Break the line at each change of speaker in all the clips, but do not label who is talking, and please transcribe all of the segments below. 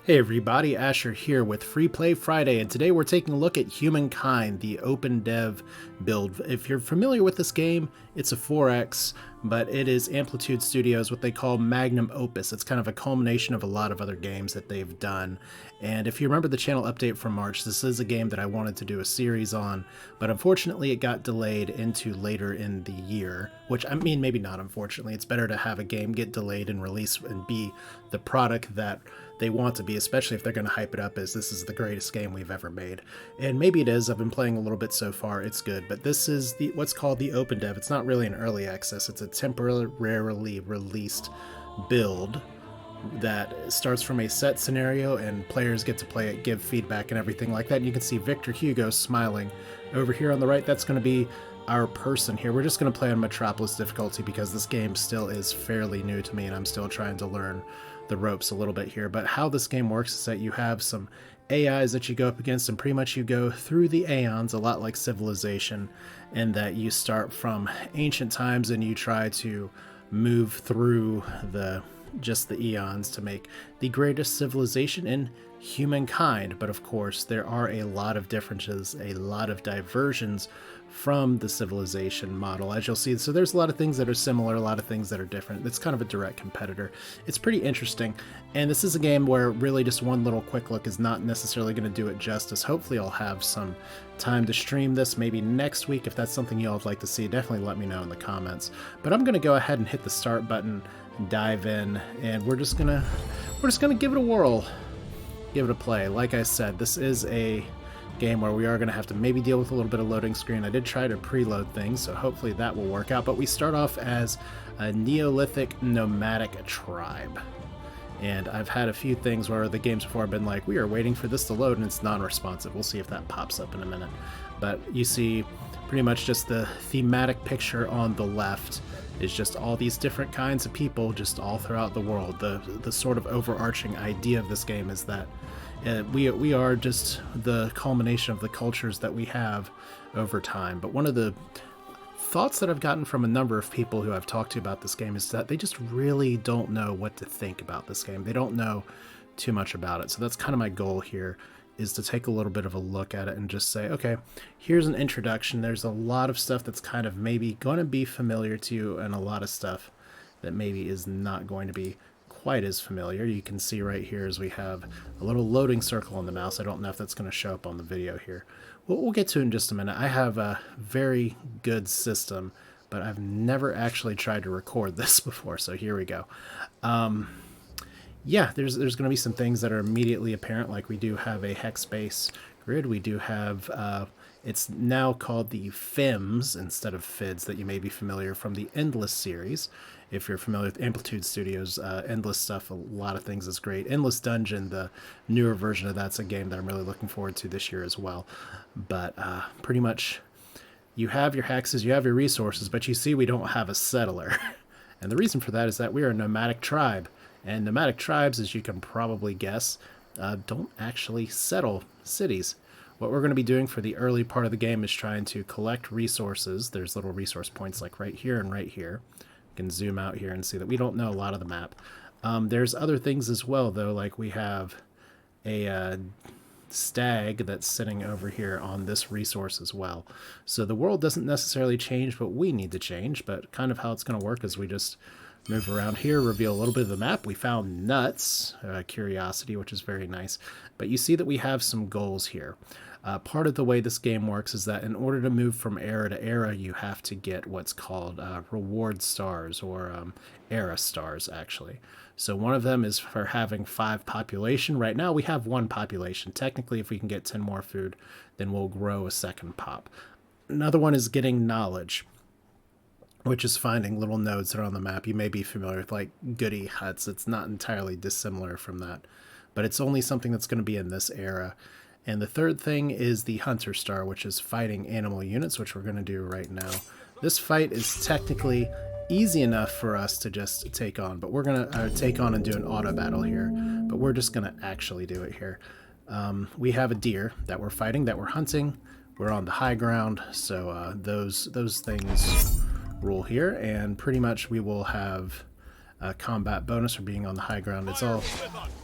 Hey everybody, Asher here with Free Play Friday, and today we're taking a look at Humankind, the OpenDev build. If you're familiar with this game, it's a 4X, but it is Amplitude Studios, what they call magnum opus. It's kind of a culmination of a lot of other games that they've done. And if you remember the channel update from March, this is a game that I wanted to do a series on, but unfortunately it got delayed into later in the year, which, I mean, maybe not unfortunately. It's better to have a game get delayed and release and be the product that they want to be, especially if they're going to hype it up as this is the greatest game we've ever made. And maybe it is. I've been playing a little bit so far. It's good. But this is what's called the OpenDev. It's not really an early access. It's a temporarily released build that starts from a set scenario and players get to play it, give feedback and everything like that. And you can see Victor Hugo smiling. Over here on the right, that's going to be our person here. We're just going to play on Metropolis difficulty because this game still is fairly new to me and I'm still trying to learn the ropes a little bit here. But how this game works is that you have some AIs that you go up against, and pretty much you go through the aeons, a lot like Civilization, in that you start from ancient times and you try to move through the eons to make the greatest civilization in humankind. But of course there are a lot of differences, a lot of diversions from the Civilization model, as you'll see. So there's a lot of things that are similar, a lot of things that are different. It's kind of a direct competitor. It's pretty interesting, and this is a game where really just one little quick look is not necessarily going to do it justice. Hopefully I'll have some time to stream this maybe next week. If that's something y'all would like to see, definitely let me know in the comments. But I'm going to go ahead and hit the start button, dive in, and we're just gonna give it a whirl, give it a play. Like I said, this is a game where we are going to have to maybe deal with a little bit of loading screen. I did try to preload things, so hopefully that will work out. But we start off as a Neolithic nomadic tribe. And I've had a few things where the games before have been like, we are waiting for this to load, and it's non-responsive. We'll see if that pops up in a minute. But you see pretty much just the thematic picture on the left is just all these different kinds of people just all throughout the world. The sort of overarching idea of this game is that we are just the culmination of the cultures that we have over time. But one of the thoughts that I've gotten from a number of people who I've talked to about this game is that they just really don't know what to think about this game. They don't know too much about it. So that's kind of my goal here, is to take a little bit of a look at it and just say, okay, here's an introduction. There's a lot of stuff that's kind of maybe going to be familiar to you, and a lot of stuff that maybe is not going to be quite as familiar. You can see right here as we have a little loading circle on the mouse. I don't know if that's going to show up on the video here. We'll get to it in just a minute. I have a very good system, but I've never actually tried to record this before, so here we go. Yeah, there's going to be some things that are immediately apparent, like we do have a hex base grid. We do have, it's now called the FIMS instead of FIDS, that you may be familiar from the Endless series. If you're familiar with Amplitude Studios, Endless stuff, a lot of things is great. Endless Dungeon, the newer version of that's a game that I'm really looking forward to this year as well. But pretty much you have your hexes, you have your resources, but you see we don't have a settler. And the reason for that is that we are a nomadic tribe. And nomadic tribes, as you can probably guess, don't actually settle cities. What we're going to be doing for the early part of the game is trying to collect resources. There's little resource points like right here and right here. You can zoom out here and see that we don't know a lot of the map. There's other things as well, though, like we have a stag that's sitting over here on this resource as well. So the world doesn't necessarily change, but we need to change. But kind of how it's going to work is we just move around here, reveal a little bit of the map. We found nuts, curiosity, which is very nice. But you see that we have some goals here. Part of the way this game works is that in order to move from era to era, you have to get what's called reward stars, or era stars, actually. So one of them is for having 5 population. Right now we have 1 population. Technically, if we can get 10 more food, then we'll grow a second pop. Another one is getting knowledge, which is finding little nodes that are on the map. You may be familiar with like goody huts. It's not entirely dissimilar from that, but it's only something that's going to be in this era. And the third thing is the Hunter Star, which is fighting animal units, which we're going to do right now. This fight is technically easy enough for us to just take on, but we're going to take on and do an auto battle here, but we're just going to actually do it here. We have a deer that we're fighting, that we're hunting. We're on the high ground, so those things rule here, and pretty much we will have combat bonus for being on the high ground.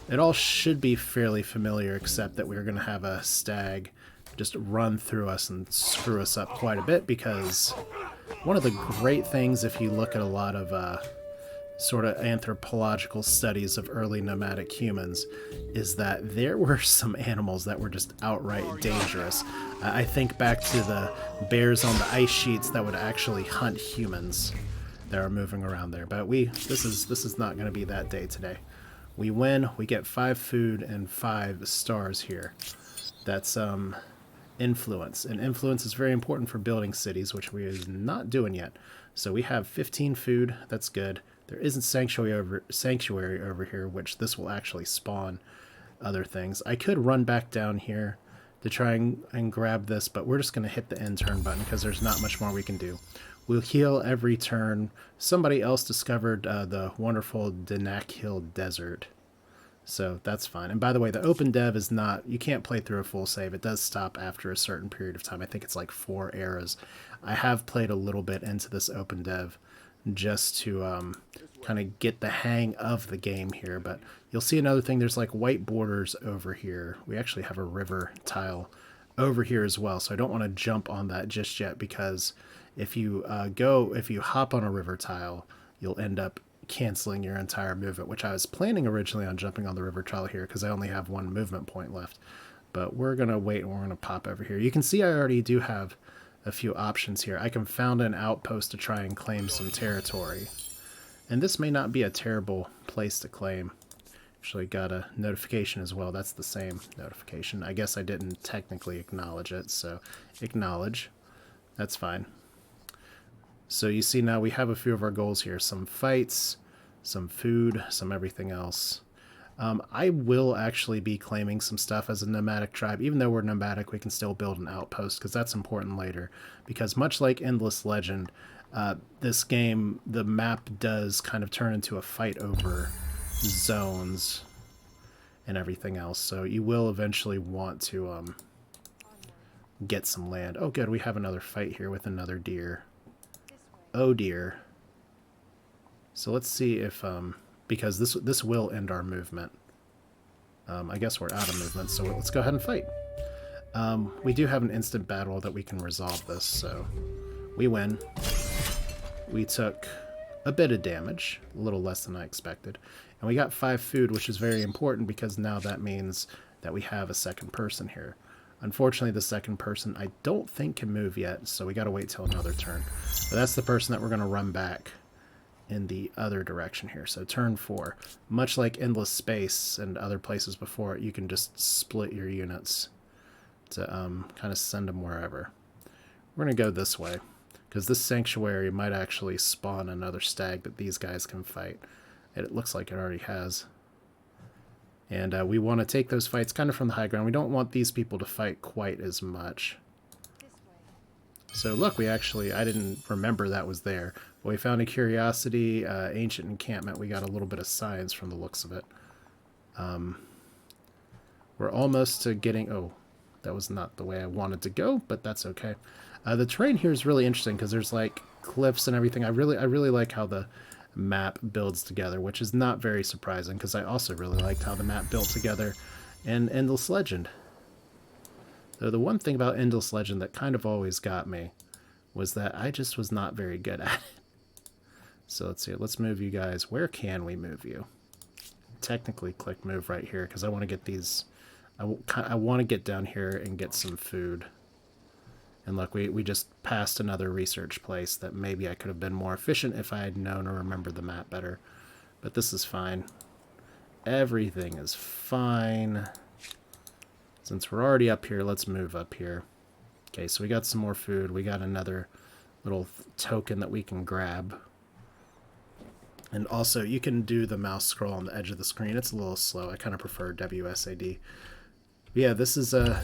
It all should be fairly familiar, except that we're going to have a stag just run through us and screw us up quite a bit, because one of the great things, if you look at a lot of sort of anthropological studies of early nomadic humans, is that there were some animals that were just outright dangerous. I think back to the bears on the ice sheets that would actually hunt humans that are moving around there. But this is not going to be that day today. We win. We get 5 food and 5 stars here. That's influence, and influence is very important for building cities, which we are not doing yet. So we have 15 food. That's good. There isn't sanctuary over here, which this will actually spawn other things. I could run back down here to try and grab this, but we're just going to hit the end turn button because there's not much more we can do. We'll heal every turn. Somebody else discovered the wonderful Danakil Desert, so that's fine. And by the way, the OpenDev is not, you can't play through a full save. It does stop after a certain period of time. I think it's like 4 eras. I have played a little bit into this OpenDev just to kind of get the hang of the game here. But you'll see another thing, there's like white borders over here. We actually have a river tile over here as well, so I don't want to jump on that just yet, because if you hop on a river tile, you'll end up canceling your entire movement, which I was planning originally on jumping on the river tile here because I only have 1 movement point left. But we're going to wait and we're going to pop over here. You can see I already do have a few options here. I can found an outpost to try and claim some territory. And this may not be a terrible place to claim. Actually got a notification as well. That's the same notification. I guess I didn't technically acknowledge it, so acknowledge. That's fine. So you see now we have a few of our goals here. Some fights, some food, some everything else. I will actually be claiming some stuff as a nomadic tribe. Even though we're nomadic, we can still build an outpost, because that's important later. Because much like Endless Legend, this game, the map does kind of turn into a fight over zones and everything else. So you will eventually want to get some land. Oh good, we have another fight here with another deer. Oh dear. So let's see if, because this will end our movement. I guess we're out of movement, so let's go ahead and fight. We do have an instant battle that we can resolve this, so we win. We took a bit of damage, a little less than I expected. And we got 5 food, which is very important because now that means that we have a second person here. Unfortunately, the second person I don't think can move yet, so we gotta wait till another turn. But that's the person that we're gonna run back in the other direction here. So turn 4. Much like Endless Space and other places before it, you can just split your units to kind of send them wherever. We're gonna go this way, because this sanctuary might actually spawn another stag that these guys can fight. And it looks like it already has. And we want to take those fights kind of from the high ground. We don't want these people to fight quite as much. So look, we actually, I didn't remember that was there. But we found a curiosity, ancient encampment. We got a little bit of science from the looks of it. We're almost to getting, oh, that was not the way I wanted to go, but that's okay. The terrain here is really interesting because there's like cliffs and everything. I really like how the map builds together, which is not very surprising because I also really liked how the map built together in Endless Legend. Though the one thing about Endless Legend that kind of always got me was that I just was not very good at it. So let's see, let's move you guys. Where can we move you? Technically click move right here because I want to get these, I want to get down here and get some food. And look, we just passed another research place that maybe I could have been more efficient if I had known or remembered the map better. But this is fine. Everything is fine. Since we're already up here, let's move up here. Okay, so we got some more food. We got another little token that we can grab. And also, you can do the mouse scroll on the edge of the screen. It's a little slow. I kind of prefer WSAD. But yeah, this is the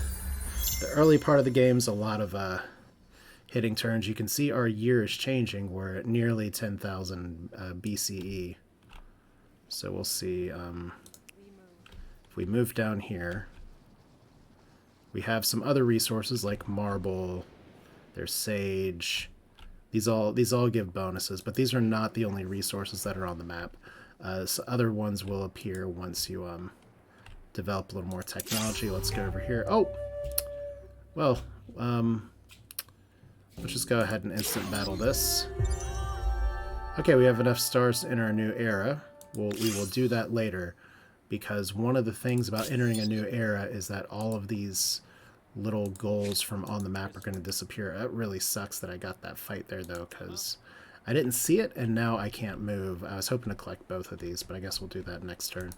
early part of the game's a lot of hitting turns. You can see our year is changing. We're at nearly 10,000 BCE. So we'll see if we move down here. We have some other resources like marble, there's sage. These all give bonuses, but these are not the only resources that are on the map. So other ones will appear once you develop a little more technology. Let's go over here. Oh, well, let's just go ahead and instant battle this. Okay, we have enough stars to enter a new era. We will do that later, because one of the things about entering a new era is that all of these little goals from on the map are going to disappear. It really sucks that I got that fight there, though, because I didn't see it, and now I can't move. I was hoping to collect both of these, but I guess we'll do that next turn.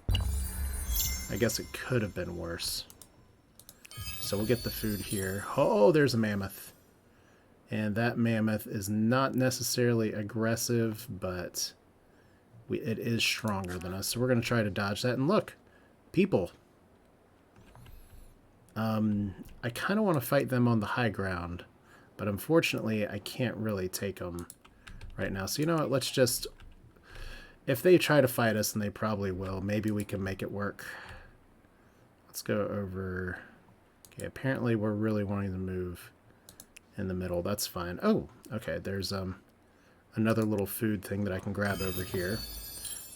I guess it could have been worse. So we'll get the food here. Oh, there's a mammoth. And that mammoth is not necessarily aggressive, but it is stronger than us. So we're going to try to dodge that. And look, people. I kind of want to fight them on the high ground, but unfortunately I can't really take them right now. So you know what, let's just... If they try to fight us, and they probably will, maybe we can make it work. Let's go over... Okay, apparently we're really wanting to move in the middle. That's fine. Oh, okay, there's another little food thing that I can grab over here.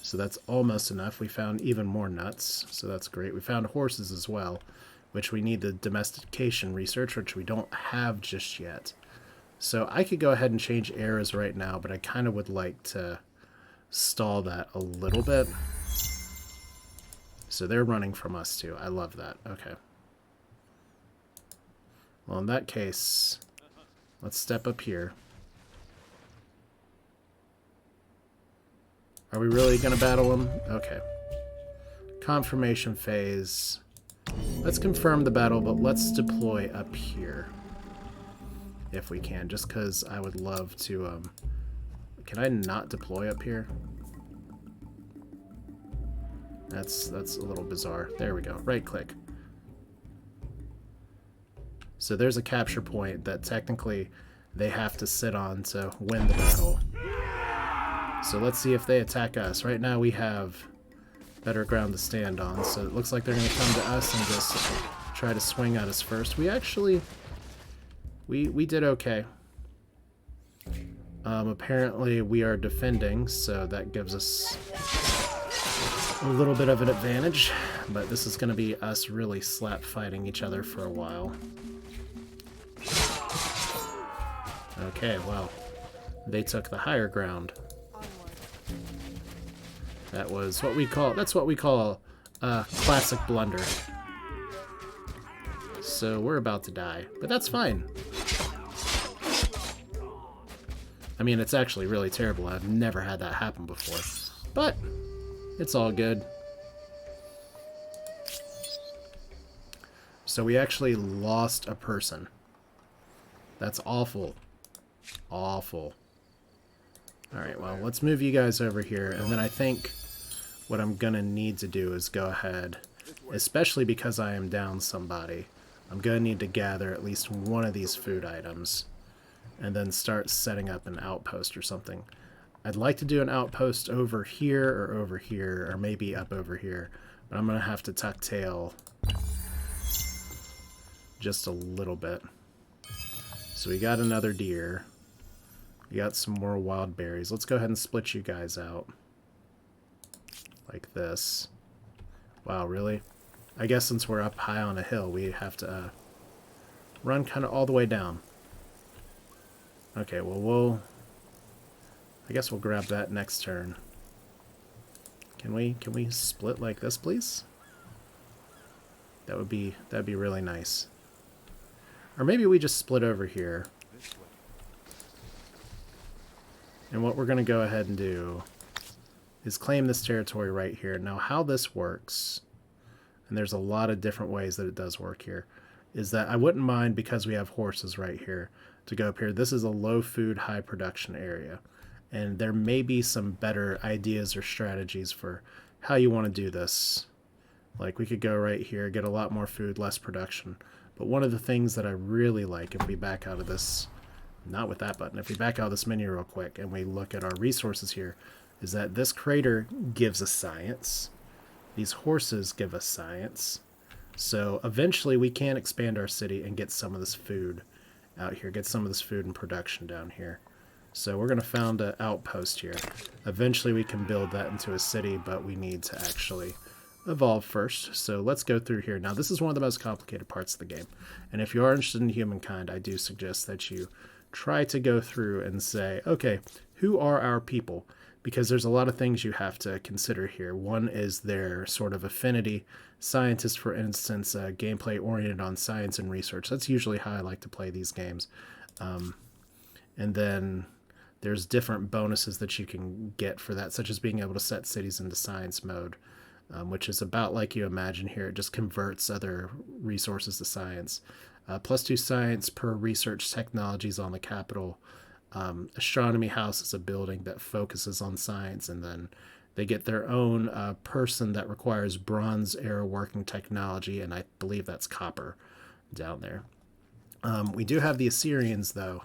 So that's almost enough. We found even more nuts, so that's great. We found horses as well, which we need the domestication research, which we don't have just yet. So I could go ahead and change eras right now, but I kind of would like to stall that a little bit. So they're running from us too. I love that. Okay. Well, in that case, let's step up here. Are we really going to battle them? Okay. Confirmation phase. Let's confirm the battle, but let's deploy up here. If we can, just because I would love to... Can I not deploy up here? That's a little bizarre. There we go. Right click. So there's a capture point that technically they have to sit on to win the battle. So let's see if they attack us. Right now we have better ground to stand on, so it looks like they're going to come to us and just try to swing at us first. We actually... We did okay. Apparently we are defending, so that gives us a little bit of an advantage, but this is going to be us really slap fighting each other for a while. Okay, well, they took the higher ground. That's what we call a classic blunder. So we're about to die, but that's fine. I mean, it's actually really terrible. I've never had that happen before, but it's all good. So we actually lost a person. That's awful. Awful. Alright, well, let's move you guys over here, and then I think what I'm gonna need to do is go ahead, especially because I am down somebody, I'm gonna need to gather at least one of these food items, and then start setting up an outpost or something. I'd like to do an outpost over here, or maybe up over here, but I'm gonna have to tuck tail just a little bit. So we got another deer. We got some more wild berries. Let's go ahead and split you guys out. Like this. Wow, really? I guess since we're up high on a hill, we have to run kind of all the way down. Okay, well, I guess we'll grab that next turn. Can we split like this, please? That'd be really nice. Or maybe we just split over here. And what we're going to go ahead and do is claim this territory right here. Now, how this works, and there's a lot of different ways that it does work here, is that I wouldn't mind, because we have horses right here, to go up here. This is a low food, high production area. And there may be some better ideas or strategies for how you want to do this. Like, we could go right here, get a lot more food, less production. But one of the things that I really like, if we back out of this, not with that button, if we back out of this menu real quick and we look at our resources here, is that this crater gives us science. These horses give us science. So eventually we can expand our city and get some of this food out here, get some of this food in production down here. So we're going to found an outpost here. Eventually we can build that into a city, but we need to actually evolve first. So let's go through here. Now this is one of the most complicated parts of the game. And if you are interested in humankind, I do suggest that you try to go through and say, okay, who are our people? Because there's a lot of things you have to consider here. One is their sort of affinity. Scientists, for instance, gameplay oriented on science and research. That's usually how I like to play these games. And then there's different bonuses that you can get for that, such as being able to set cities into science mode, which is about like you imagine here. It just converts other resources to science. +2 science per research technologies on the capital. Astronomy House is a building that focuses on science, and then they get their own person that requires Bronze Era working technology, and I believe that's copper down there. We do have the Assyrians, though,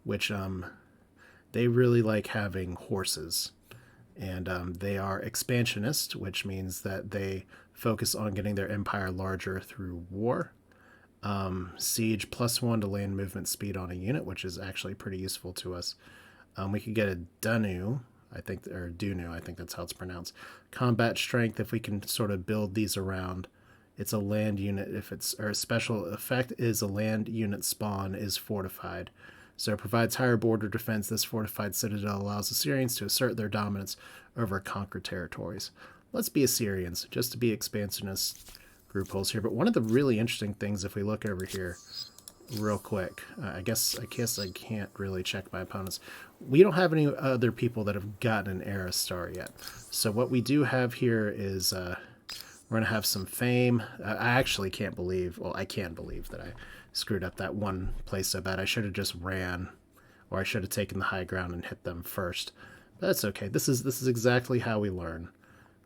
which they really like having horses. And they are expansionist, which means that they focus on getting their empire larger through war. Siege +1 to land movement speed on a unit, which is actually pretty useful to us. We could get a Dunu, I think, or Dunu, I think that's how it's pronounced. Combat strength, if we can sort of build these around. It's a land unit, if it's, or a special effect is a land unit spawn is fortified. So it provides higher border defense. This fortified citadel allows Assyrians to assert their dominance over conquered territories. Let's be Assyrians, just to be expansionist group holes here. But one of the really interesting things, if we look over here real quick, I guess I can't really check my opponents. We don't have any other people that have gotten an era star yet. So what we do have here is we're going to have some fame. I actually can't believe, well, I can believe that I screwed up that one place so bad. I should have just ran, or I should have taken the high ground and hit them first. But that's okay. This is exactly how we learn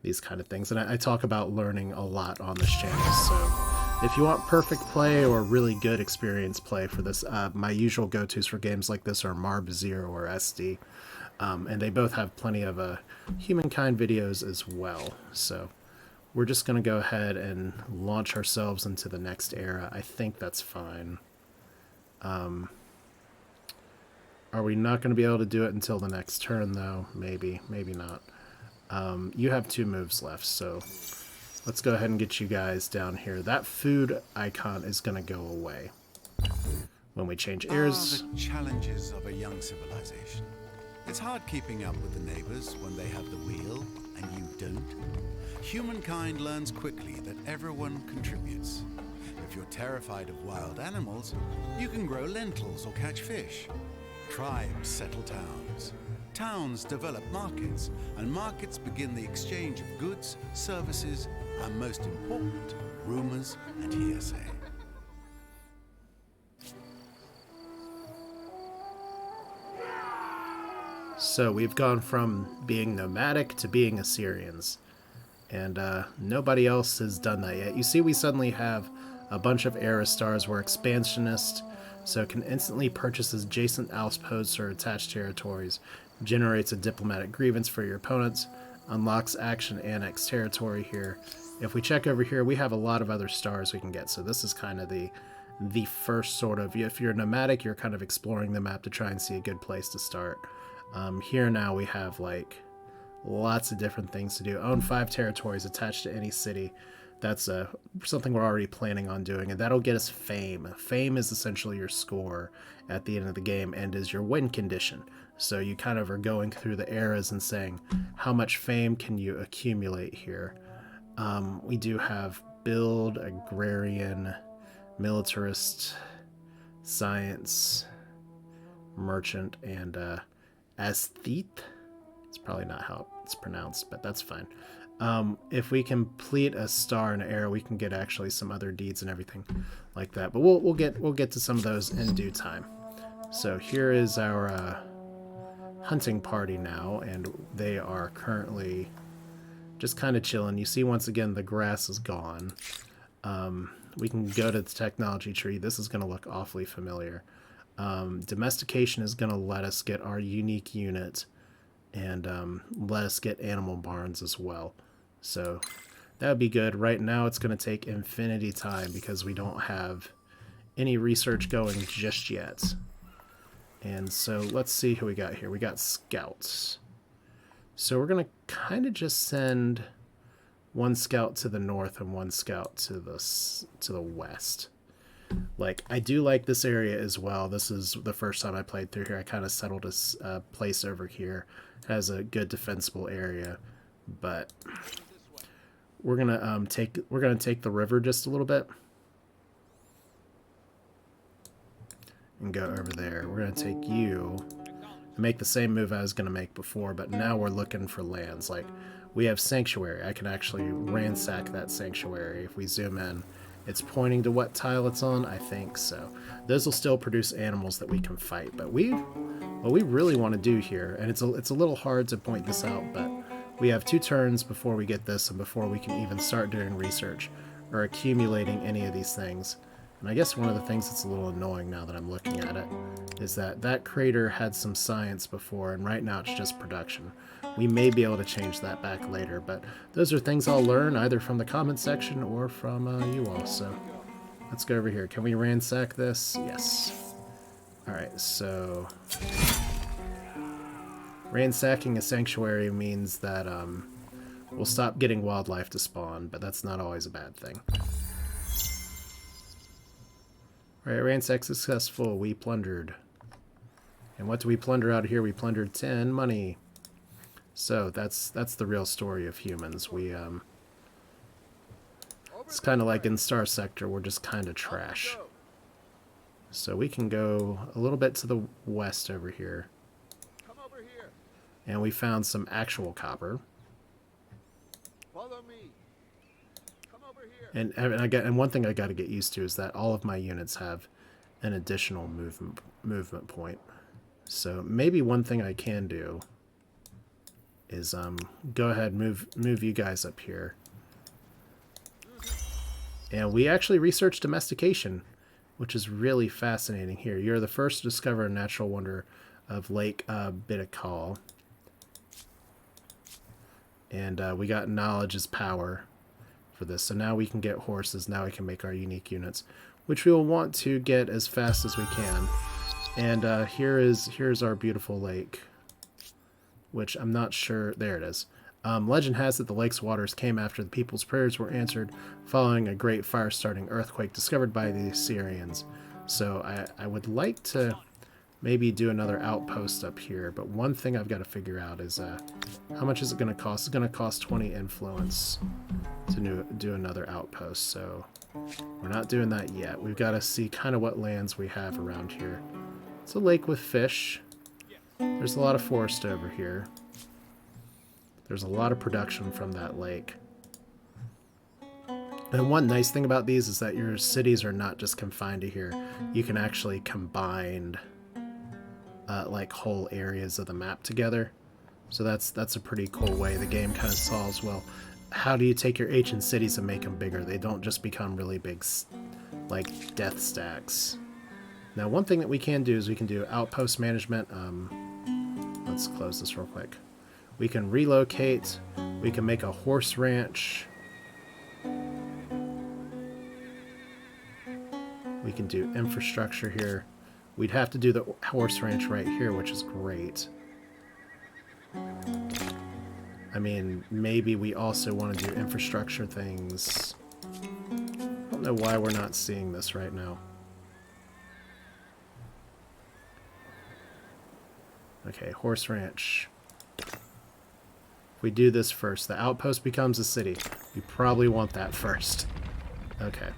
these kind of things. And I talk about learning a lot on this channel. So if you want perfect play or really good experience play for this, my usual go-tos for games like this are Marb Zero or SD. And they both have plenty of Humankind videos as well. So we're just going to go ahead and launch ourselves into the next era. I think that's fine. Are we not going to be able to do it until the next turn, though? Maybe, maybe not. You have 2 moves left, so let's go ahead and get you guys down here. That food icon is going to go away when we change ears.
The challenges of a young civilization. It's hard keeping up with the neighbors when they have the wheel and you don't. Humankind learns quickly that everyone contributes. If you're terrified of wild animals, you can grow lentils or catch fish. Tribes settle towns. Towns develop markets, and markets begin the exchange of goods, services, and most important, rumors and hearsay.
So we've gone from being nomadic to being Assyrians. And nobody else has done that yet. You see, we suddenly have a bunch of era stars. We're expansionist, so it can instantly purchase adjacent outposts or attached territories, generates a diplomatic grievance for your opponents, unlocks action annex territory here. If we check over here, we have a lot of other stars we can get. So this is kind of the first sort of, if you're nomadic, you're kind of exploring the map to try and see a good place to start. Here now we have like lots of different things to do. Own 5 territories attached to any city. That's something we're already planning on doing, and that'll get us fame. Fame is essentially your score at the end of the game and is your win condition. So you kind of are going through the eras and saying, how much fame can you accumulate here? We do have build, agrarian, militarist, science, merchant, and aesthete. It's probably not how it's pronounced, but that's fine. If we complete a star and era, we can get actually some other deeds and everything like that. But we'll get to some of those in due time. So here is our hunting party now, and they are currently just kind of chilling. You see, once again, the grass is gone. We can go to the technology tree. This is going to look awfully familiar. Domestication is going to let us get our unique unit and let us get animal barns as well. So that would be good. Right now it's going to take infinity time because we don't have any research going just yet. And so let's see who we got here. We got scouts. So we're going to kind of just send one scout to the north and one scout to the west. Like, I do like this area as well. This is the first time I played through here. I kind of settled a place over here. It has a good defensible area, but we're gonna take the river just a little bit and go over there. We're gonna take you and make the same move I was gonna make before, but now we're looking for lands. Like, we have sanctuary. I can actually ransack that sanctuary. If we zoom in, it's pointing to what tile it's on, I think so. Those will still produce animals that we can fight, but what we really want to do here, and it's a little hard to point this out, but we have 2 turns before we get this and before we can even start doing research or accumulating any of these things. And I guess one of the things that's a little annoying now that I'm looking at it is that that crater had some science before, and right now it's just production. We may be able to change that back later, but those are things I'll learn either from the comment section or from you all. So let's go over here. Can we ransack this? Yes. Alright, so ransacking a sanctuary means that we'll stop getting wildlife to spawn, but that's not always a bad thing. Alright, ransack successful. We plundered. And what do we plunder out of here? We plundered 10 money. So that's the real story of humans. We it's kind of like in Star Sector, we're just kind of trash. So we can go a little bit to the west over here. And we found some actual copper.
Follow me. Come over here.
And one thing I got to get used to is that all of my units have an additional movement point. So maybe one thing I can do is go ahead and move you guys up here. And we actually researched domestication, which is really fascinating here. You're the first to discover a natural wonder of Lake Bitikal. And we got knowledge is power for this. So now we can get horses. Now we can make our unique units, which we will want to get as fast as we can. And here's our beautiful lake, which I'm not sure. There it is. Legend has it the lake's waters came after the people's prayers were answered following a great fire-starting earthquake discovered by the Assyrians. So I would like to maybe do another outpost up here, but one thing I've got to figure out is how much is it going to cost? It's going to cost 20 influence to do another outpost, so we're not doing that yet. We've got to see kind of what lands we have around here. It's a lake with fish. There's a lot of forest over here. There's a lot of production from that lake. And one nice thing about these is that your cities are not just confined to here. You can actually combine like whole areas of the map together. So that's a pretty cool way the game kind of solves, well, how do you take your ancient cities and make them bigger? They don't just become really big, like, death stacks. Now, one thing that we can do is we can do outpost management. Let's close this real quick. We can relocate. We can make a horse ranch. We can do infrastructure here. We'd have to do the horse ranch right here, which is great. I mean, maybe we also want to do infrastructure things. I don't know why we're not seeing this right now. Okay, horse ranch. If we do this first, the outpost becomes a city. We probably want that first. Okay.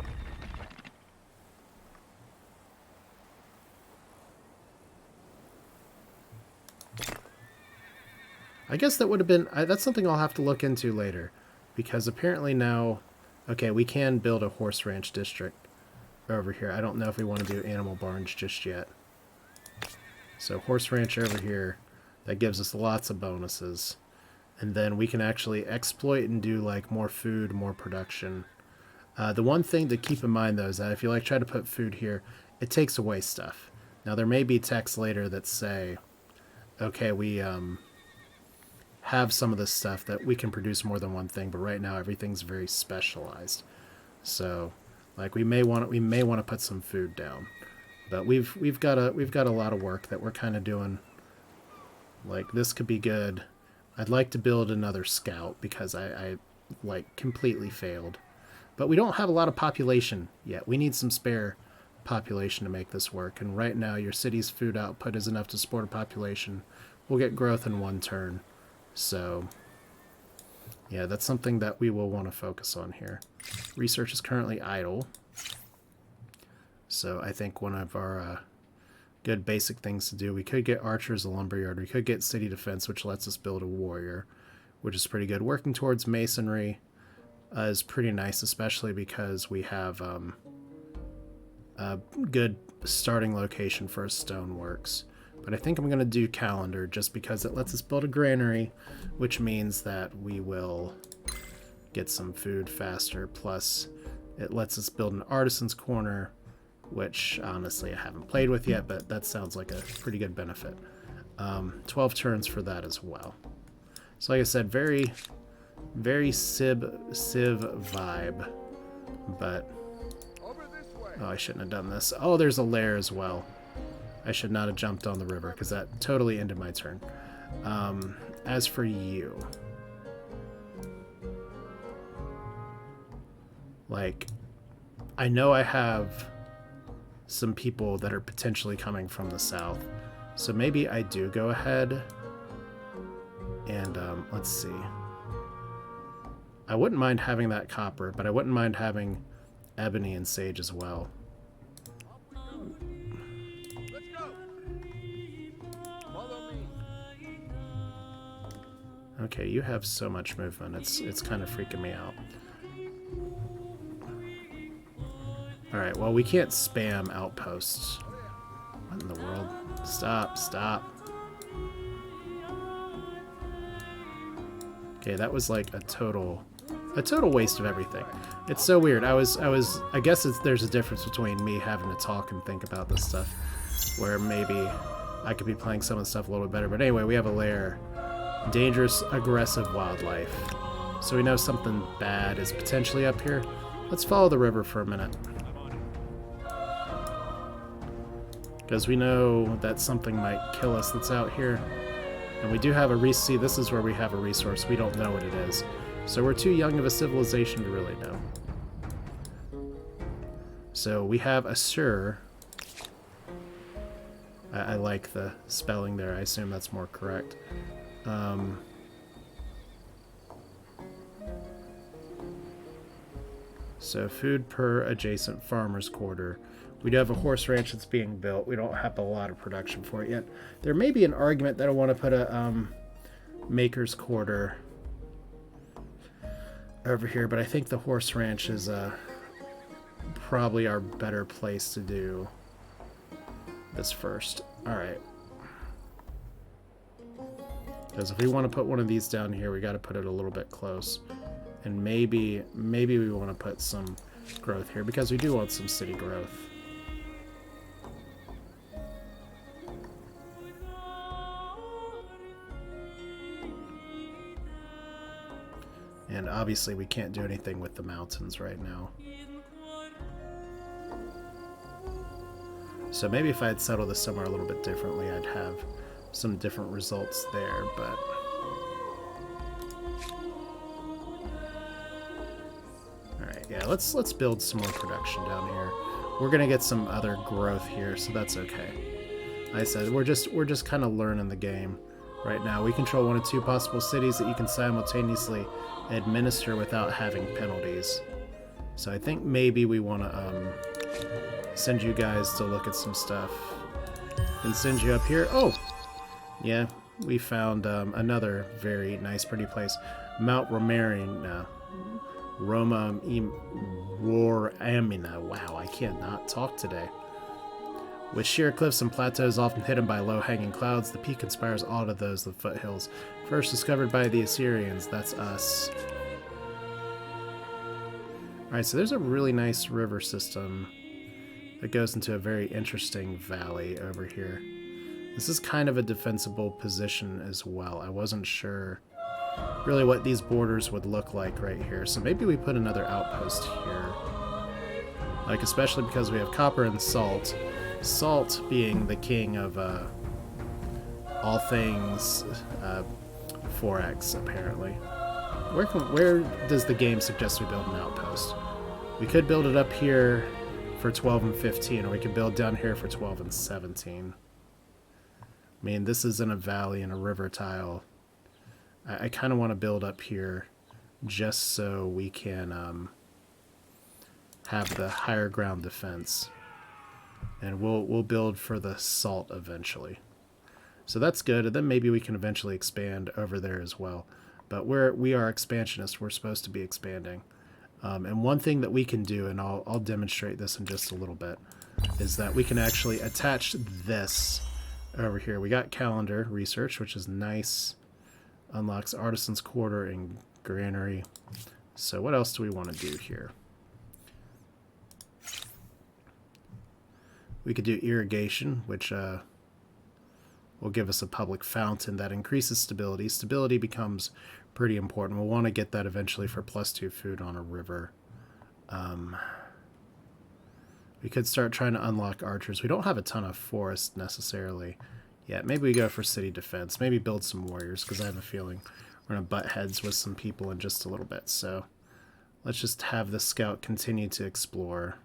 I guess that would have been... that's something I'll have to look into later. Because apparently now... Okay, we can build a horse ranch district over here. I don't know if we want to do animal barns just yet. So horse ranch over here. That gives us lots of bonuses. And then we can actually exploit and do like more food, more production. The one thing to keep in mind though is that if you like try to put food here, it takes away stuff. Now there may be texts later that say, okay, we have some of this stuff that we can produce more than one thing, but right now everything's very specialized. So like we may want to put some food down. But we've got a lot of work that we're kind of doing. Like, this could be good. I'd like to build another scout because I like completely failed. But we don't have a lot of population yet. We need some spare population to make this work. And right now your city's food output is enough to support a population. We'll get growth in one turn. So yeah, that's something that we will want to focus on here. Research is currently idle. So I think one of our good basic things to do, we could get archers, a lumberyard. We could get city defense, which lets us build a warrior, which is pretty good. Working towards masonry is pretty nice, especially because we have a good starting location for a stoneworks. But I think I'm going to do calendar just because it lets us build a granary, which means that we will get some food faster. Plus, it lets us build an artisan's corner, which honestly I haven't played with yet, but that sounds like a pretty good benefit. 12 turns for that as well. So like I said, very Civ vibe, but oh, I shouldn't have done this. Oh, there's a lair as well. I should not have jumped on the river because that totally ended my turn. As for you, like, I know I have some people that are potentially coming from the south, so maybe I do go ahead and let's see. I wouldn't mind having that copper, but I wouldn't mind having ebony and sage as well.
Let's go. Follow me.
Okay, you have so much movement. It's kind of freaking me out. All right, well, we can't spam outposts. What in the world? Stop, stop. Okay, that was like a total waste of everything. It's so weird. I guess there's a difference between me having to talk and think about this stuff, where maybe I could be playing some of the stuff a little bit better. But anyway, we have a lair. Dangerous, aggressive wildlife. So we know something bad is potentially up here. Let's follow the river for a minute. Because we know that something might kill us that's out here. And we do have a see, this is where we have a resource. We don't know what it is. So we're too young of a civilization to really know. So we have Assur. I like the spelling there. I assume that's more correct. So food per adjacent farmer's quarter. We do have a horse ranch that's being built. We don't have a lot of production for it yet. There may be an argument that I want to put a maker's quarter over here, but I think the horse ranch is probably our better place to do this first. Alright. Because if we want to put one of these down here, we got to put it a little bit close. And maybe we want to put some growth here, because we do want some city growth. And obviously we can't do anything with the mountains right now. So maybe if I had settled this somewhere a little bit differently, I'd have some different results there, but... Alright, yeah, let's build some more production down here. We're gonna get some other growth here, so that's okay. Like I said, we're just kind of learning the game right now. We control one of two possible cities that you can simultaneously administer without having penalties. So I think maybe we want to send you guys to look at some stuff and send you up here. Oh, yeah, we found another very nice, pretty place, Mount Romarin, Roma Roramina. Wow, I cannot talk today. With sheer cliffs and plateaus often hidden by low-hanging clouds, the peak inspires awe to those of the foothills. First discovered by the Assyrians, that's us. Alright, so there's a really nice river system that goes into a very interesting valley over here. This is kind of a defensible position as well. I wasn't sure really what these borders would look like right here, so maybe we put another outpost here. Like, especially because we have copper and salt. Salt being the king of all things 4X, apparently. Where does the game suggest we build an outpost? We could build it up here for 12 and 15, or we could build down here for 12 and 17. I mean, this is in a valley and a river tile. I kind of want to build up here just so we can have the higher ground defense. And we'll build for the salt eventually. So that's good, and then maybe we can eventually expand over there as well. But we are expansionists. We're supposed to be expanding. And one thing that we can do, and I'll demonstrate this in just a little bit, is that we can actually attach this over here. We got calendar research, which is nice. Unlocks artisan's quarter and granary. So what else do we want to do here? We could do irrigation, which will give us a public fountain that increases stability. Stability becomes pretty important. We'll want to get that eventually for +2 food on a river. We could start trying to unlock archers. We don't have a ton of forest necessarily yet. Maybe we go for city defense. Maybe build some warriors, because I have a feeling we're going to butt heads with some people in just a little bit. So let's just have the scout continue to explore.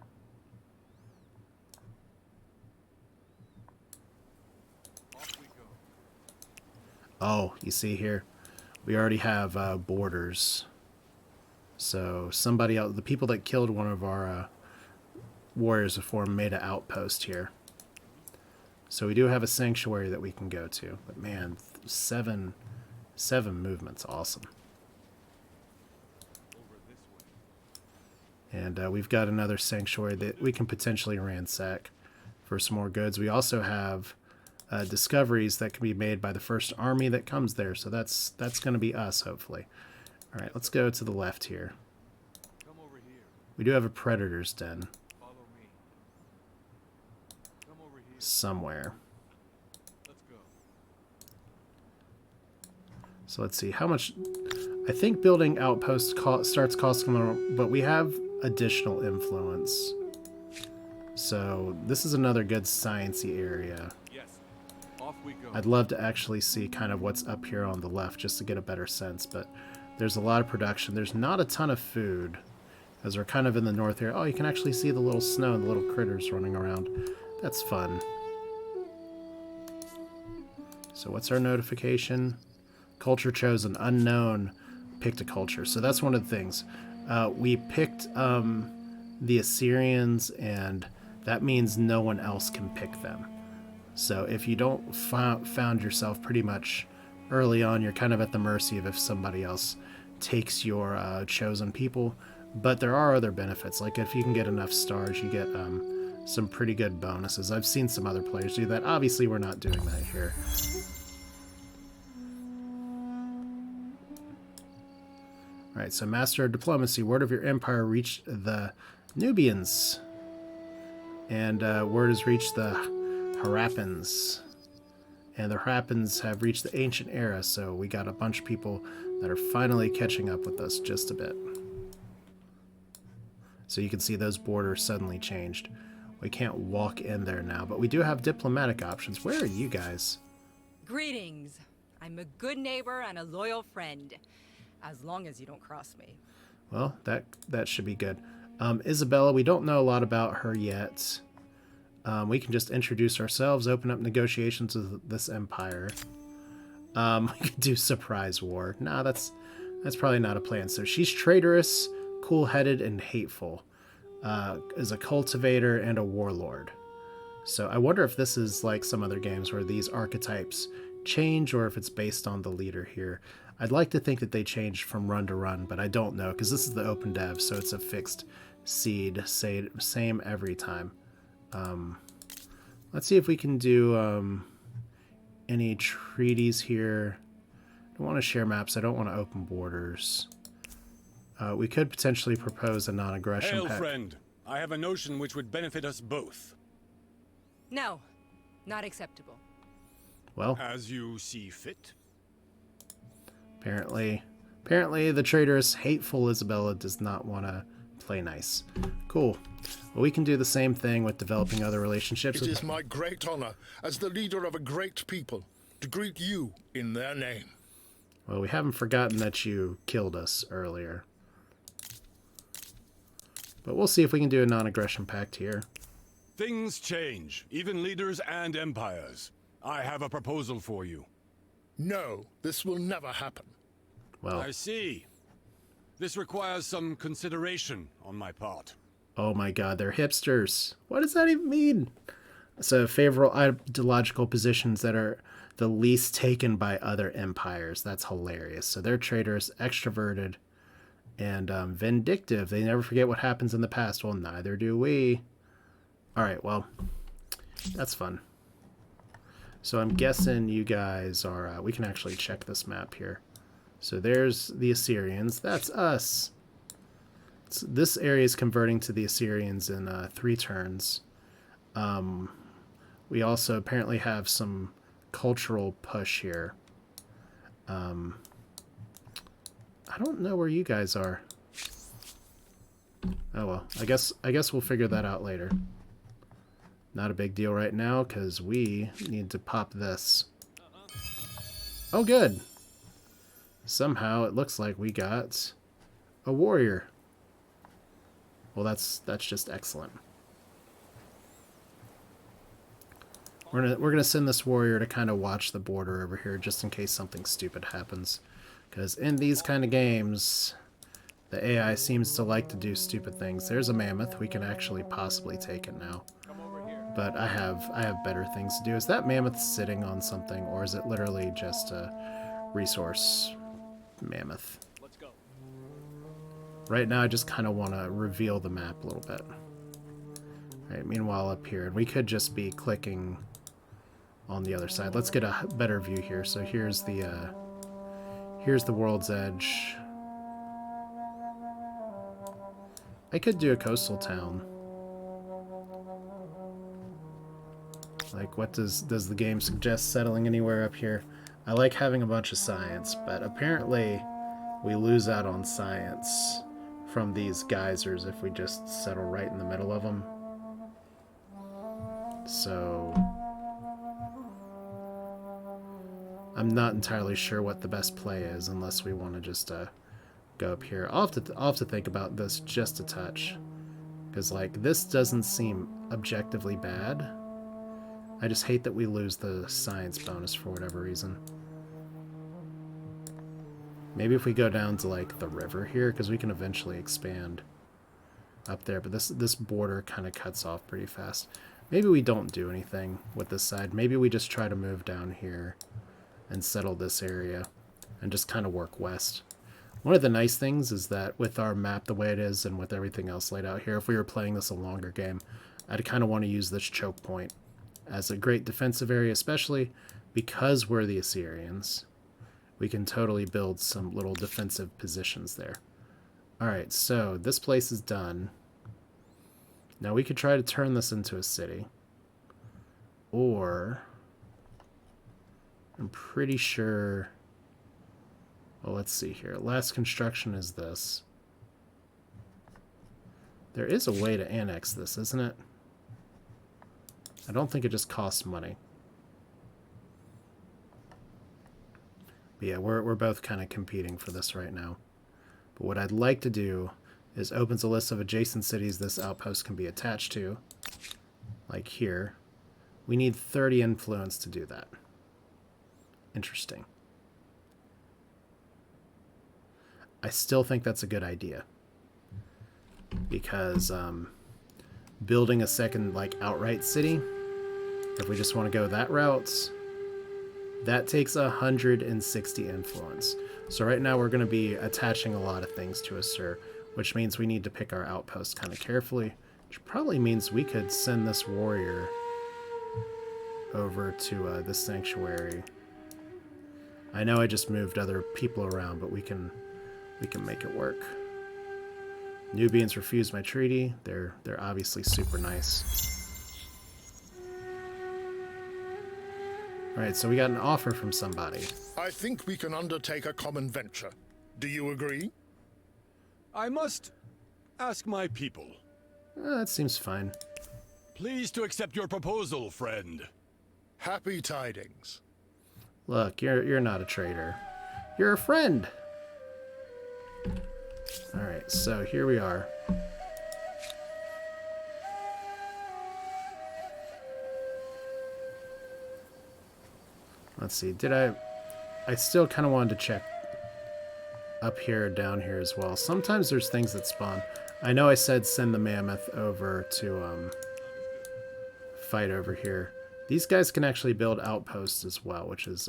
Oh, you see here, we already have borders. So somebody else, the people that killed one of our warriors before, made an outpost here. So we do have a sanctuary that we can go to. But man, seven movements, awesome. And we've got another sanctuary that we can potentially ransack for some more goods. We also have discoveries that can be made by the first army that comes there. So that's going to be us, hopefully. All right, let's go to the left here.
Come over here.
We do have a predator's den
Follow me. Come over here.
somewhere.
Let's go.
So let's see how much. I think building outposts starts costing more, but we have additional influence. So this is another good sciencey area.
Yes. Off we go.
I'd love to actually see kind of what's up here on the left just to get a better sense, but there's a lot of production. There's not a ton of food as we're kind of in the north here. Oh, you can actually see the little snow and the little critters running around. That's fun. So what's our notification? Culture chosen, unknown, picked a culture. So that's one of the things. We picked the Assyrians, and that means no one else can pick them. So if you don't found yourself pretty much early on, you're kind of at the mercy of if somebody else takes your chosen people. But there are other benefits, like if you can get enough stars, you get some pretty good bonuses. I've seen some other players do that. Obviously, we're not doing that here. Alright, so Master of Diplomacy, word of your empire reached the Nubians. And word has reached the Harappans. And the Harappans have reached the ancient era, so we got a bunch of people that are finally catching up with us just a bit. So you can see those borders suddenly changed. We can't walk in there now, but we do have diplomatic options. Where are you guys?
Greetings. I'm a good neighbor and a loyal friend. As long as you don't cross me.
Well, that should be good. Isabella, we don't know a lot about her yet. We can just introduce ourselves, open up negotiations with this empire. We could do surprise war. Nah, that's probably not a plan. So she's traitorous, cool-headed, and hateful. Is a cultivator and a warlord. So I wonder if this is like some other games where these archetypes change, or if it's based on the leader here. I'd like to think that they change from run to run, but I don't know, because this is the OpenDev, so it's a fixed seed, same every time. Let's see if we can do any treaties here. I don't want to share maps. I don't want to open borders. We could potentially propose a non-aggression
Hail,
pact.
friend. I have a notion which would benefit us both.
No, not acceptable.
Well,
As you see fit.
apparently the traitorous, hateful Isabella does not want to play nice. Cool. Well, we can do the same thing with developing other relationships.
It is my great honor, as the leader of a great people, to greet you in their name.
Well, we haven't forgotten that you killed us earlier. But we'll see if we can do a non-aggression pact here.
Things change, even leaders and empires. I have a proposal for you.
No, this will never happen.
Well,
I see. This requires some consideration on my part.
oh my god, they're hipsters. What does that even mean? So, favorable ideological positions that are the least taken by other empires. That's hilarious. So they're traitors, extroverted, and vindictive. They never forget what happens in the past. Well, neither do we. Alright, well, that's fun. So I'm guessing you guys are... we can actually check this map here. So there's the Assyrians. That's us. This area is converting to the Assyrians in 3 turns. We also apparently have some cultural push here. I don't know where you guys are. Oh well, I guess we'll figure that out later. Not a big deal right now because we need to pop this. Oh good. Somehow it looks like we got a warrior. Well, that's just excellent. We're gonna send this warrior to kind of watch the border over here, just in case something stupid happens. Because in these kind of games, the AI seems to like to do stupid things. There's a mammoth. We can actually possibly take it now. But I have better things to do. Is that mammoth sitting on something, or is it literally just a resource mammoth?
Let's go.
Right now, I just kind of want to reveal the map a little bit. Alright, meanwhile up here, and we could just be clicking on the other side. Let's get a better view here. So here's the world's edge. I could do a coastal town. Like, what does the game suggest settling anywhere up here? I like having a bunch of science, but apparently we lose out on science from these geysers if we just settle right in the middle of them. So I'm not entirely sure what the best play is unless we want to just go up here. I'll have to think about this just a touch, because like this doesn't seem objectively bad. I just hate that we lose the science bonus for whatever reason. Maybe if we go down to like the river here, because we can eventually expand up there, but this border kind of cuts off pretty fast. Maybe we don't do anything with this side. Maybe we just try to move down here and settle this area and just kind of work west. One of the nice things is that with our map the way it is and with everything else laid out here, if we were playing this a longer game, I'd kind of want to use this choke point as a great defensive area, especially because we're the Assyrians. We can totally build some little defensive positions there. Alright, so this place is done. Now we could try to turn this into a city. Or I'm pretty sure... Well, let's see here. Last construction is this. There is a way to annex this, isn't it? I don't think it just costs money. But yeah, we're both kind of competing for this right now. But what I'd like to do is opens a list of adjacent cities this outpost can be attached to. Like here. We need 30 influence to do that. Interesting. I still think that's a good idea. Because building a second like outright city, if we just want to go that route, that takes 160 influence. So right now we're going to be attaching a lot of things to Assur, which means we need to pick our outpost kind of carefully, which probably means we could send this warrior over to this sanctuary. I know I just moved other people around, but we can make it work. Nubians refused my treaty. They're obviously super nice. Alright, so we got an offer from somebody.
I think we can undertake a common venture. Do you agree?
I must Ask my people.
That seems fine.
Pleased to accept your proposal, friend.
Happy tidings.
Look, you're not a traitor. You're a friend. All right, so here we are. Let's see. I still kind of wanted to check up here, down here as well. Sometimes there's things that spawn. I know I said send the mammoth over to fight over here. These guys can actually build outposts as well, which is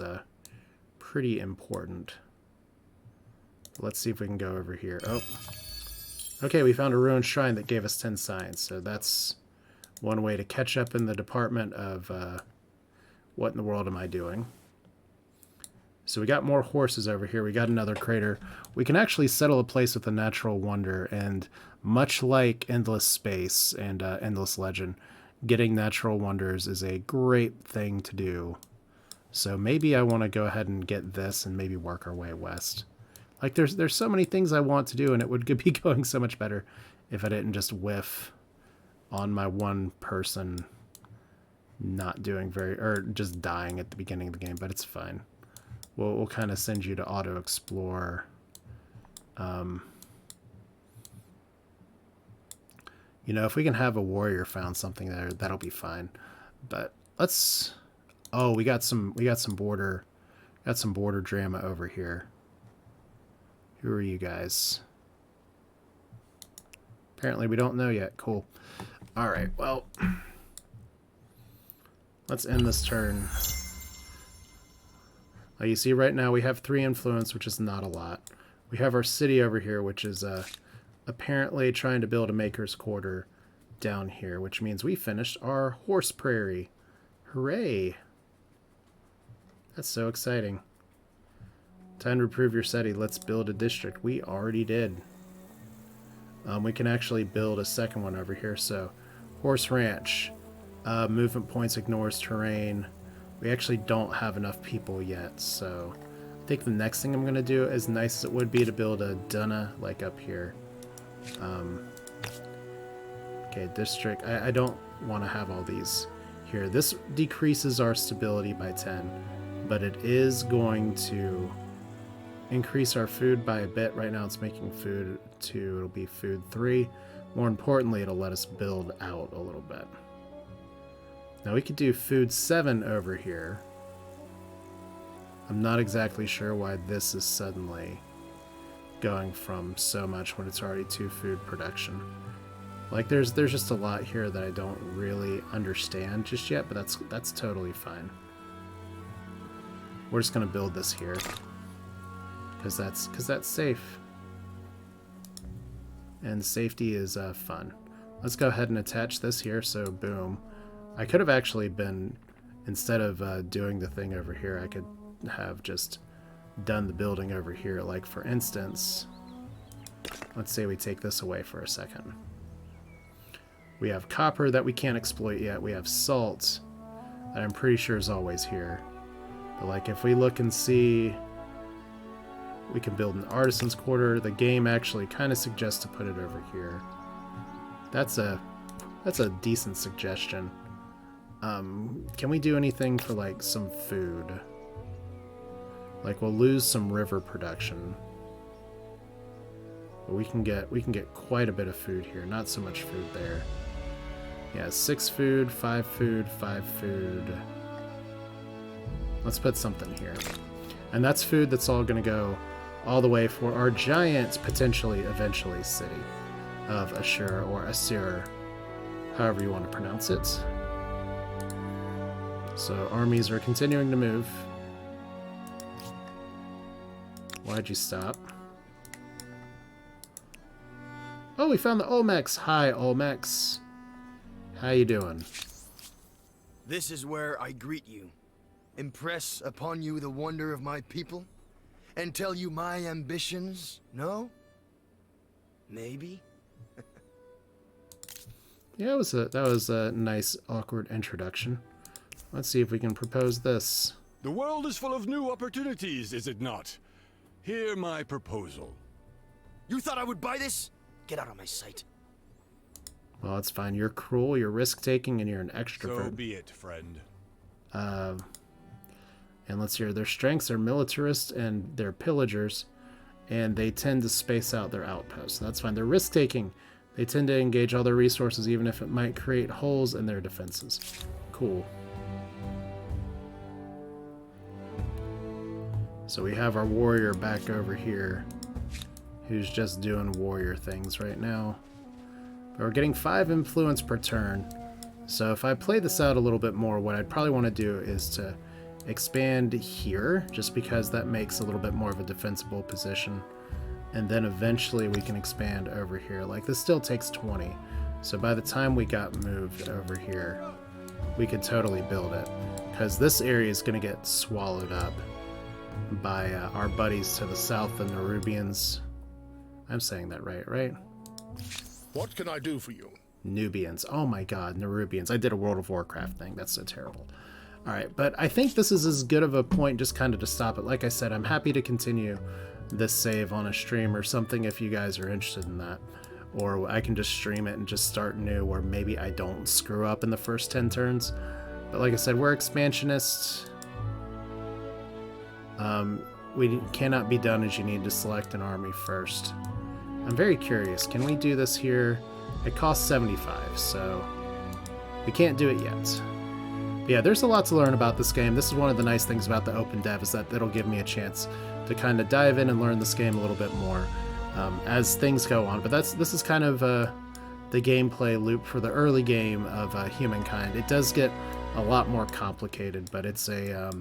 pretty important. Let's see if we can go over here. Oh. Okay, we found a ruined shrine that gave us 10 science, so that's one way to catch up in the department of what in the world am I doing. So we got more horses over here. We got another crater. We can actually settle a place with a natural wonder, and much like Endless Space and Endless Legend, getting natural wonders is a great thing to do. So maybe I want to go ahead and get this and maybe work our way west. Like there's so many things I want to do, and it would be going so much better if I didn't just whiff on my one person not doing or just dying at the beginning of the game, but it's fine. We'll kind of send you to auto-explore. You know, if we can have a warrior found something there, that'll be fine. But let's... Oh, we got some border drama over here. Who are you guys? Apparently we don't know yet. Cool. All right, well, let's end this turn. You see right now we have 3 influence, which is not a lot. We have our city over here, which is apparently trying to build a maker's quarter down here, which means we finished our horse prairie. Hooray! That's so exciting. Time to improve your city. Let's build a district. We already did. We can actually build a second one over here. So, horse ranch. Movement points ignores terrain. We actually don't have enough people yet, so I think the next thing I'm going to do, as nice as it would be to build a Dunna, like up here. Okay, district. I don't want to have all these here. This decreases our stability by 10, but it is going to increase our food by a bit. Right now it's making food 2, it'll be food 3. More importantly, it'll let us build out a little bit. Now we could do food 7 over here. I'm not exactly sure why this is suddenly going from so much when it's already 2 food production. Like there's just a lot here that I don't really understand just yet, but that's totally fine. We're just gonna build this here because that's safe, and safety is fun. Let's go ahead and attach this here. So boom. I could have actually been, instead of doing the thing over here, I could have just done the building over here. Like, for instance, let's say we take this away for a second. We have copper that we can't exploit yet. We have salt that I'm pretty sure is always here. But, like, if we look and see, we can build an artisan's quarter. The game actually kind of suggests to put it over here. That's a decent suggestion. Can we do anything for, like, some food? Like, we'll lose some river production. But we can get quite a bit of food here. Not so much food there. Yeah, 6 food, 5 food, 5 food. Let's put something here. And that's food that's all going to go all the way for our giant, potentially, eventually, city of Ashur, or Asur, however you want to pronounce it. So armies are continuing to move. Why'd you stop? Oh, we found the Olmecs. Hi, Olmecs. How you doing?
This is where I greet you, impress upon you the wonder of my people, and tell you my ambitions. No? Maybe?
Yeah, that was a nice, awkward introduction. Let's see if we can propose this.
The world is full of new opportunities, is it not? Hear my proposal.
You thought I would buy this? Get out of my sight.
Well, it's fine. You're cruel, you're risk-taking, and you're an extrovert.
So be it, friend.
And let's hear, their strengths are militarists and they're pillagers, and they tend to space out their outposts. That's fine. They're risk-taking. They tend to engage all their resources, even if it might create holes in their defenses. Cool. So we have our warrior back over here, who's just doing warrior things right now. But we're getting 5 influence per turn. So if I play this out a little bit more, what I'd probably want to do is to expand here, just because that makes a little bit more of a defensible position. And then eventually we can expand over here. Like, this still takes 20. So by the time we got moved over here, we could totally build it. Because this area is going to get swallowed up by our buddies to the south, the Nerubians. I'm saying that right?
What can I do for you?
Nubians. Oh my god, Nerubians. I did a World of Warcraft thing. That's so terrible. Alright, but I think this is as good of a point just kind of to stop it. Like I said, I'm happy to continue this save on a stream or something if you guys are interested in that. Or I can just stream it and just start new, where maybe I don't screw up in the first 10 turns. But like I said, we're expansionists. We cannot be done as you need to select an army first. I'm very curious. Can we do this here? It costs 75, so we can't do it yet. But yeah, there's a lot to learn about this game. This is one of the nice things about the OpenDev, is that it'll give me a chance to kind of dive in and learn this game a little bit more as things go on. But this is kind of the gameplay loop for the early game of Humankind. It does get a lot more complicated, but it's a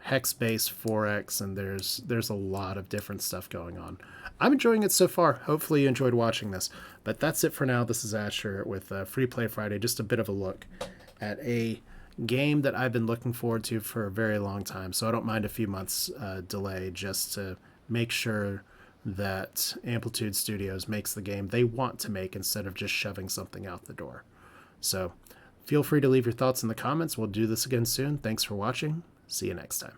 hex-based 4X, and there's a lot of different stuff going on. I'm enjoying it so far. Hopefully you enjoyed watching this. But that's it for now. This is Asher with Free Play Friday. Just a bit of a look at a game that I've been looking forward to for a very long time. So I don't mind a few months delay, just to make sure that Amplitude Studios makes the game they want to make instead of just shoving something out the door. So feel free to leave your thoughts in the comments. We'll do this again soon. Thanks for watching. See you next time.